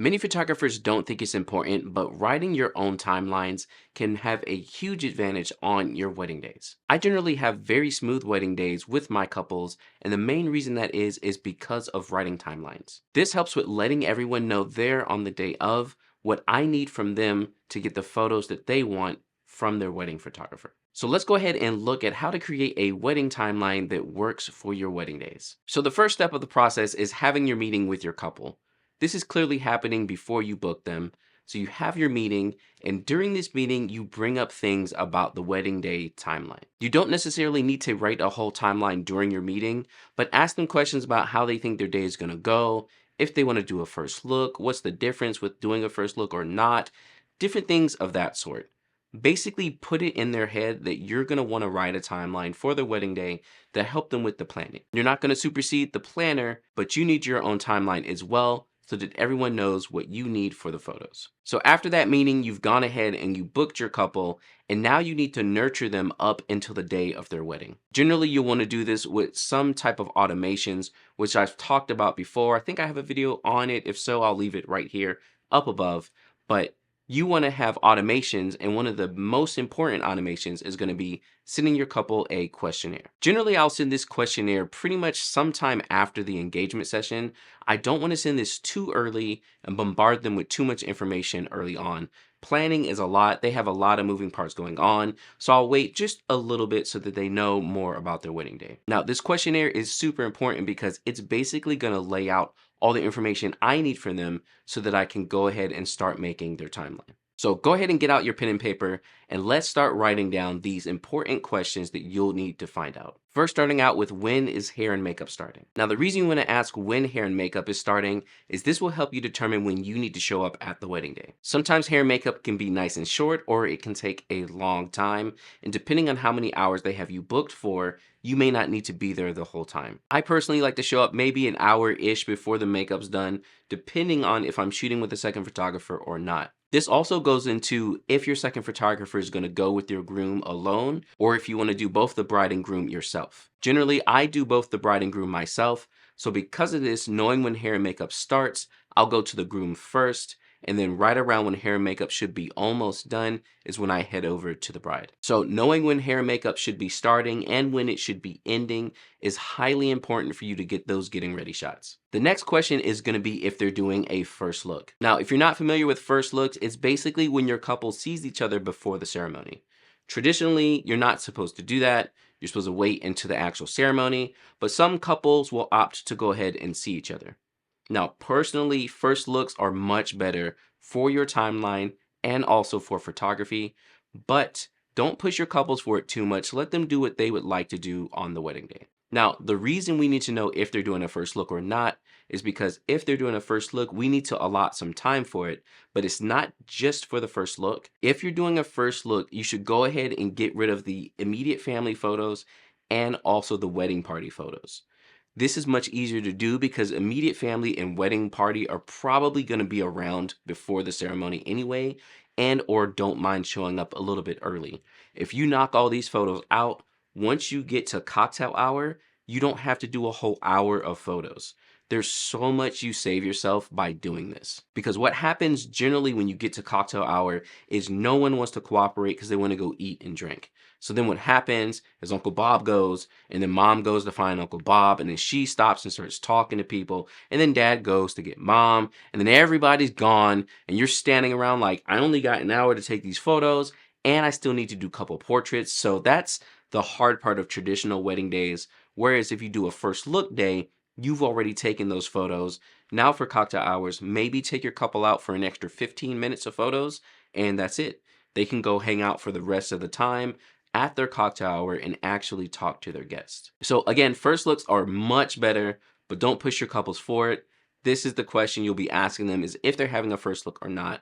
Many photographers don't think it's important, but writing your own timelines can have a huge advantage on your wedding days. I generally have very smooth wedding days with my couples, and the main reason that is because of writing timelines. This helps with letting everyone know there on the day of what I need from them to get the photos that they want from their wedding photographer. So let's go ahead and look at how to create a wedding timeline that works for your wedding days. So the first step of the process is having your meeting with your couple. This is clearly happening before you book them. So you have your meeting, and during this meeting, you bring up things about the wedding day timeline. You don't necessarily need to write a whole timeline during your meeting, but ask them questions about how they think their day is going to go, if they want to do a first look, what's the difference with doing a first look or not, different things of that sort. Basically, put it in their head that you're going to want to write a timeline for their wedding day to help them with the planning. You're not going to supersede the planner, but you need your own timeline as well so that everyone knows what you need for the photos. So after that meeting, you've gone ahead and you booked your couple, and now you need to nurture them up until the day of their wedding. Generally, you'll want to do this with some type of automations, which I've talked about before. I think I have a video on it. If so, I'll leave it right here up above. But you want to have automations, and one of the most important automations is going to be sending your couple a questionnaire. Generally, I'll send this questionnaire pretty much sometime after the engagement session. I don't want to send this too early and bombard them with too much information early on. Planning is a lot. They have a lot of moving parts going on, so I'll wait just a little bit so that they know more about their wedding day. Now, this questionnaire is super important because it's basically going to lay out all the information I need from them so that I can go ahead and start making their timeline. So go ahead and get out your pen and paper, and let's start writing down these important questions that you'll need to find out. First, starting out with, when is hair and makeup starting? Now, the reason you want to ask when hair and makeup is starting is this will help you determine when you need to show up at the wedding day. Sometimes hair and makeup can be nice and short, or it can take a long time, and depending on how many hours they have you booked for, you may not need to be there the whole time. I personally like to show up maybe an hour-ish before the makeup's done, depending on if I'm shooting with a second photographer or not. This also goes into if your second photographer is going to go with your groom alone, or if you want to do both the bride and groom yourself. Generally, I do both the bride and groom myself, so because of this, knowing when hair and makeup starts, I'll go to the groom first, and then right around when hair and makeup should be almost done is when I head over to the bride. So knowing when hair and makeup should be starting and when it should be ending is highly important for you to get those getting ready shots. The next question is going to be if they're doing a first look. Now, if you're not familiar with first looks, it's basically when your couple sees each other before the ceremony. Traditionally, you're not supposed to do that. You're supposed to wait into the actual ceremony, but some couples will opt to go ahead and see each other. Now, personally, first looks are much better for your timeline and also for photography, but don't push your couples for it too much. Let them do what they would like to do on the wedding day. Now, the reason we need to know if they're doing a first look or not is because if they're doing a first look, we need to allot some time for it, but it's not just for the first look. If you're doing a first look, you should go ahead and get rid of the immediate family photos and also the wedding party photos. This is much easier to do because immediate family and wedding party are probably going to be around before the ceremony anyway, and or don't mind showing up a little bit early. If you knock all these photos out, once you get to cocktail hour, you don't have to do a whole hour of photos. There's so much you save yourself by doing this. Because what happens generally when you get to cocktail hour is no one wants to cooperate because they want to go eat and drink. So then what happens is Uncle Bob goes, and then mom goes to find Uncle Bob, and then she stops and starts talking to people, and then dad goes to get mom, and then everybody's gone, and you're standing around like, I only got an hour to take these photos, and I still need to do couple portraits. So that's the hard part of traditional wedding days. Whereas if you do a first look day, you've already taken those photos. Now for cocktail hours, maybe take your couple out for an extra 15 minutes of photos, and that's it. They can go hang out for the rest of the time at their cocktail hour and actually talk to their guests. So again, first looks are much better, but don't push your couples for it. This is the question you'll be asking them, is if they're having a first look or not.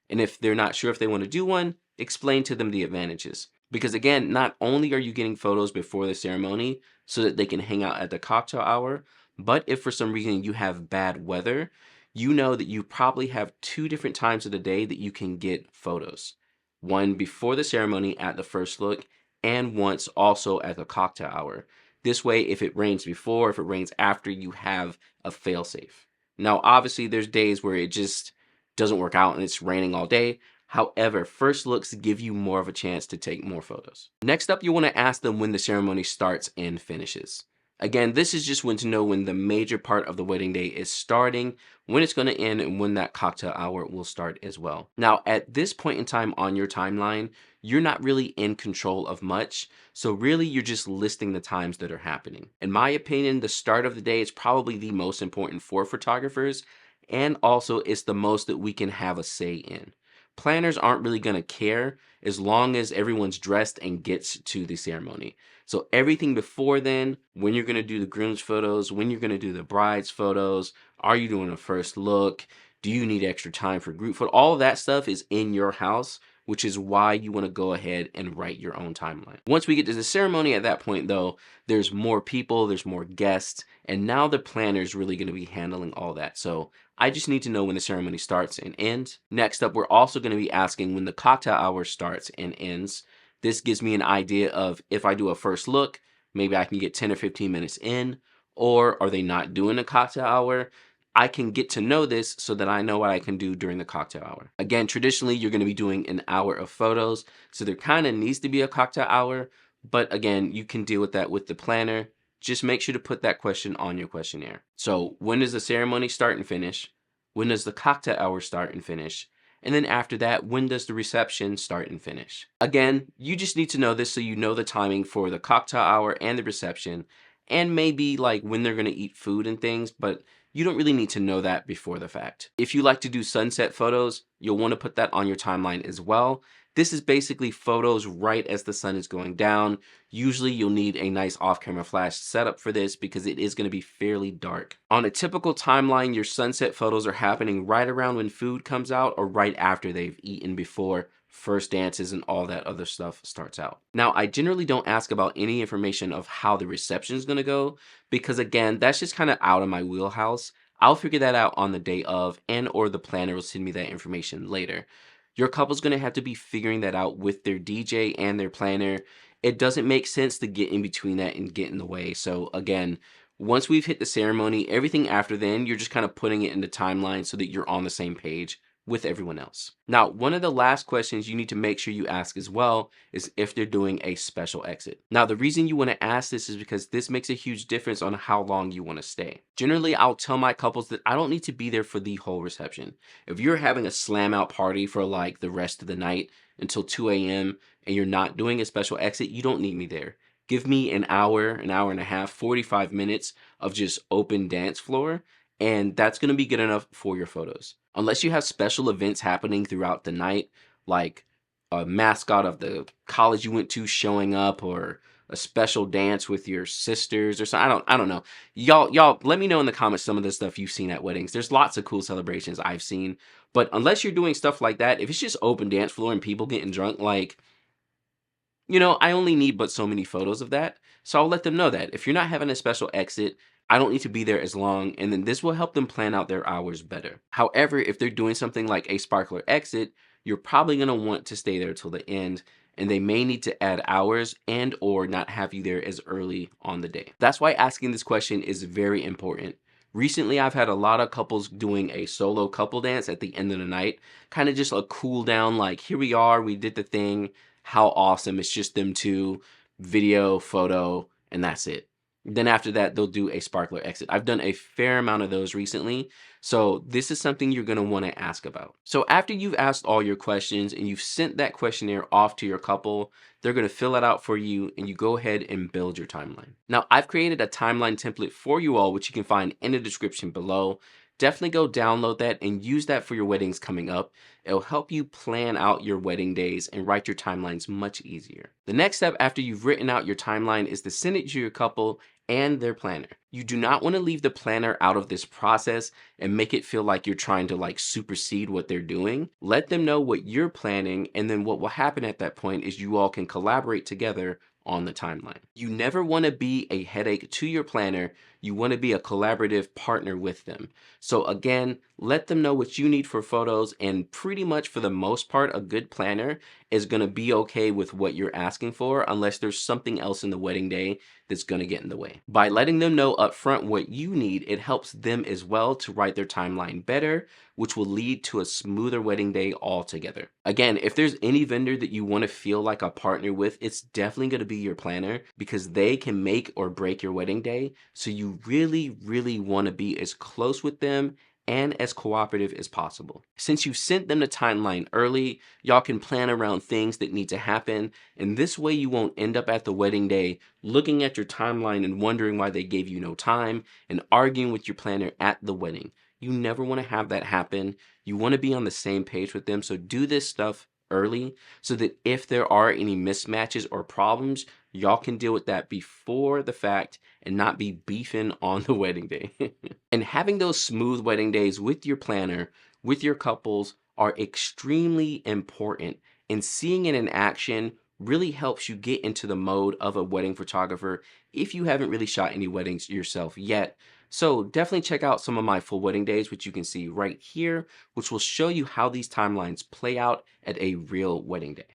And if they're not sure if they want to do one, explain to them the advantages. Because again, not only are you getting photos before the ceremony so that they can hang out at the cocktail hour, but if for some reason you have bad weather, you know that you probably have 2 different times of the day that you can get photos. One before the ceremony at the first look, and once also at the cocktail hour. This way, if it rains before, if it rains after, you have a fail-safe. Now, obviously, there's days where it just doesn't work out and it's raining all day. However, first looks give you more of a chance to take more photos. Next up, you want to ask them when the ceremony starts and finishes. Again, this is just when to know when the major part of the wedding day is starting, when it's going to end, and when that cocktail hour will start as well. Now, at this point in time on your timeline, you're not really in control of much. So really, you're just listing the times that are happening. In my opinion, the start of the day is probably the most important for photographers. And also, it's the most that we can have a say in. Planners aren't really going to care as long as everyone's dressed and gets to the ceremony. So everything before then, when you're going to do the groom's photos, when you're going to do the bride's photos, are you doing a first look? Do you need extra time for group photo? All of that stuff is in your house, which is why you want to go ahead and write your own timeline. Once we get to the ceremony, at that point though, there's more people, there's more guests, and now the planner is really going to be handling all that. So I just need to know when the ceremony starts and ends. Next up, we're also going to be asking when the cocktail hour starts and ends. This gives me an idea of if I do a first look, maybe I can get 10 or 15 minutes in, or are they not doing a cocktail hour? I can get to know this so that I know what I can do during the cocktail hour. Again, traditionally, you're going to be doing an hour of photos, so there kind of needs to be a cocktail hour, but again, you can deal with that with the planner. Just make sure to put that question on your questionnaire. So when does the ceremony start and finish? When does the cocktail hour start and finish? And then after that, when does the reception start and finish? Again, you just need to know this so you know the timing for the cocktail hour and the reception, and maybe like when they're going to eat food and things, but you don't really need to know that before the fact. If you like to do sunset photos, you'll want to put that on your timeline as well. This is basically photos right as the sun is going down. Usually you'll need a nice off-camera flash setup for this because it is going to be fairly dark. On a typical timeline, your sunset photos are happening right around when food comes out or right after they've eaten before first dances and all that other stuff starts out. Now, I generally don't ask about any information of how the reception is going to go because again, that's just kind of out of my wheelhouse. I'll figure that out on the day of, and or the planner will send me that information later. Your couple's going to have to be figuring that out with their DJ and their planner. It doesn't make sense to get in between that and get in the way. So again, once we've hit the ceremony, everything after then, you're just kind of putting it in the timeline so that you're on the same page with everyone else. Now, one of the last questions you need to make sure you ask as well is if they're doing a special exit. Now, the reason you want to ask this is because this makes a huge difference on how long you want to stay. Generally, I'll tell my couples that I don't need to be there for the whole reception. If you're having a slam out party for like the rest of the night until 2 a.m. and you're not doing a special exit, you don't need me there. Give me an hour and a half, 45 minutes of just open dance floor, and that's going to be good enough for your photos. Unless you have special events happening throughout the night, like a mascot of the college you went to showing up, or a special dance with your sisters or something. I don't know. Y'all let me know in the comments some of the stuff you've seen at weddings. There's lots of cool celebrations I've seen. But unless you're doing stuff like that, if it's just open dance floor and people getting drunk, like, I only need but so many photos of that. So I'll let them know that if you're not having a special exit, I don't need to be there as long, and then this will help them plan out their hours better. However, if they're doing something like a sparkler exit, you're probably going to want to stay there till the end, and they may need to add hours and or not have you there as early on the day. That's why asking this question is very important. Recently, I've had a lot of couples doing a solo couple dance at the end of the night, kind of just a cool down, like, here we are, we did the thing, how awesome, it's just them two, video, photo, and that's it. Then after that, they'll do a sparkler exit. I've done a fair amount of those recently, so this is something you're going to want to ask about. So after you've asked all your questions and you've sent that questionnaire off to your couple, they're going to fill it out for you and you go ahead and build your timeline. Now, I've created a timeline template for you all, which you can find in the description below. Definitely go download that and use that for your weddings coming up. It'll help you plan out your wedding days and write your timelines much easier. The next step after you've written out your timeline is to send it to your couple and their planner. You do not want to leave the planner out of this process and make it feel like you're trying to supersede what they're doing. Let them know what you're planning, and then what will happen at that point is you all can collaborate together on the timeline. You never want to be a headache to your planner. You want to be a collaborative partner with them. So again, Let them know what you need for photos, and pretty much for the most part, a good planner is going to be okay with what you're asking for unless there's something else in the wedding day that's going to get in the way. By letting them know upfront what you need, it helps them as well to write their timeline better, which will lead to a smoother wedding day altogether. Again, if there's any vendor that you want to feel like a partner with, it's definitely going to be your planner because they can make or break your wedding day. So you really, really want to be as close with them and as cooperative as possible. Since you've sent them the timeline early, y'all can plan around things that need to happen, and this way you won't end up at the wedding day looking at your timeline and wondering why they gave you no time and arguing with your planner at the wedding. You never want to have that happen. You want to be on the same page with them, so do this stuff early so that if there are any mismatches or problems, y'all can deal with that before the fact and not be beefing on the wedding day. And having those smooth wedding days with your planner, with your couples, are extremely important. And seeing it in action really helps you get into the mode of a wedding photographer if you haven't really shot any weddings yourself yet. So definitely check out some of my full wedding days, which you can see right here, which will show you how these timelines play out at a real wedding day.